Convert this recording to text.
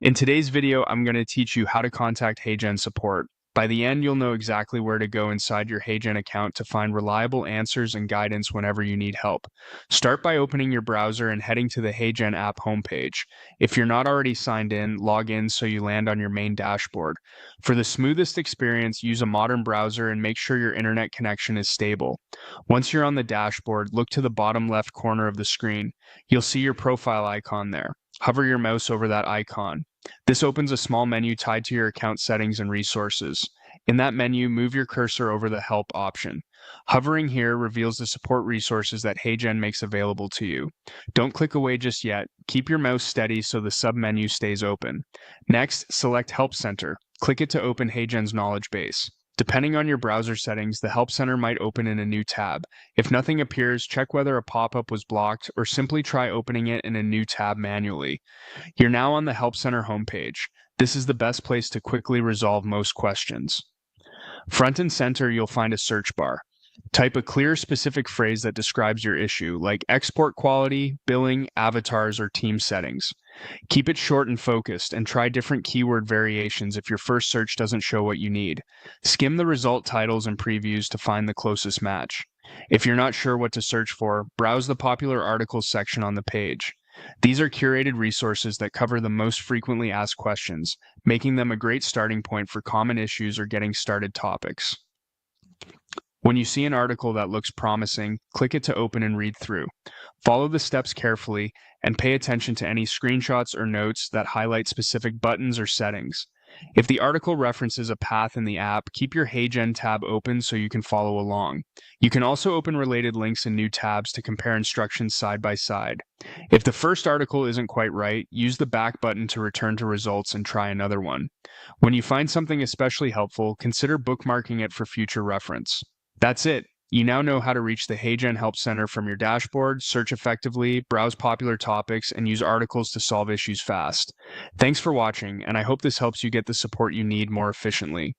In today's video, I'm going to teach you how to contact HeyGen support. By the end, you'll know exactly where to go inside your HeyGen account to find reliable answers and guidance whenever you need help. Start by opening your browser and heading to the HeyGen app homepage. If you're not already signed in, log in so you land on your main dashboard. For the smoothest experience, use a modern browser and make sure your internet connection is stable. Once you're on the dashboard, look to the bottom left corner of the screen. You'll see your profile icon there. Hover your mouse over that icon. This opens a small menu tied to your account settings and resources. In that menu, move your cursor over the Help option. Hovering here reveals the support resources that HeyGen makes available to you. Don't click away just yet. Keep your mouse steady so the submenu stays open. Next, select Help Center. Click it to open HeyGen's knowledge base. Depending on your browser settings, the Help Center might open in a new tab. If nothing appears, check whether a pop-up was blocked or simply try opening it in a new tab manually. You're now on the Help Center homepage. This is the best place to quickly resolve most questions. Front and center, you'll find a search bar. Type a clear, specific phrase that describes your issue, like export quality, billing, avatars, or team settings. Keep it short and focused, and try different keyword variations if your first search doesn't show what you need. Skim the result titles and previews to find the closest match. If you're not sure what to search for, browse the popular articles section on the page. These are curated resources that cover the most frequently asked questions, making them a great starting point for common issues or getting started topics. When you see an article that looks promising, click it to open and read through. Follow the steps carefully and pay attention to any screenshots or notes that highlight specific buttons or settings. If the article references a path in the app, keep your HeyGen tab open so you can follow along. You can also open related links in new tabs to compare instructions side by side. If the first article isn't quite right, use the back button to return to results and try another one. When you find something especially helpful, consider bookmarking it for future reference. That's it. You now know how to reach the HeyGen Help Center from your dashboard, search effectively, browse popular topics, and use articles to solve issues fast. Thanks for watching, and I hope this helps you get the support you need more efficiently.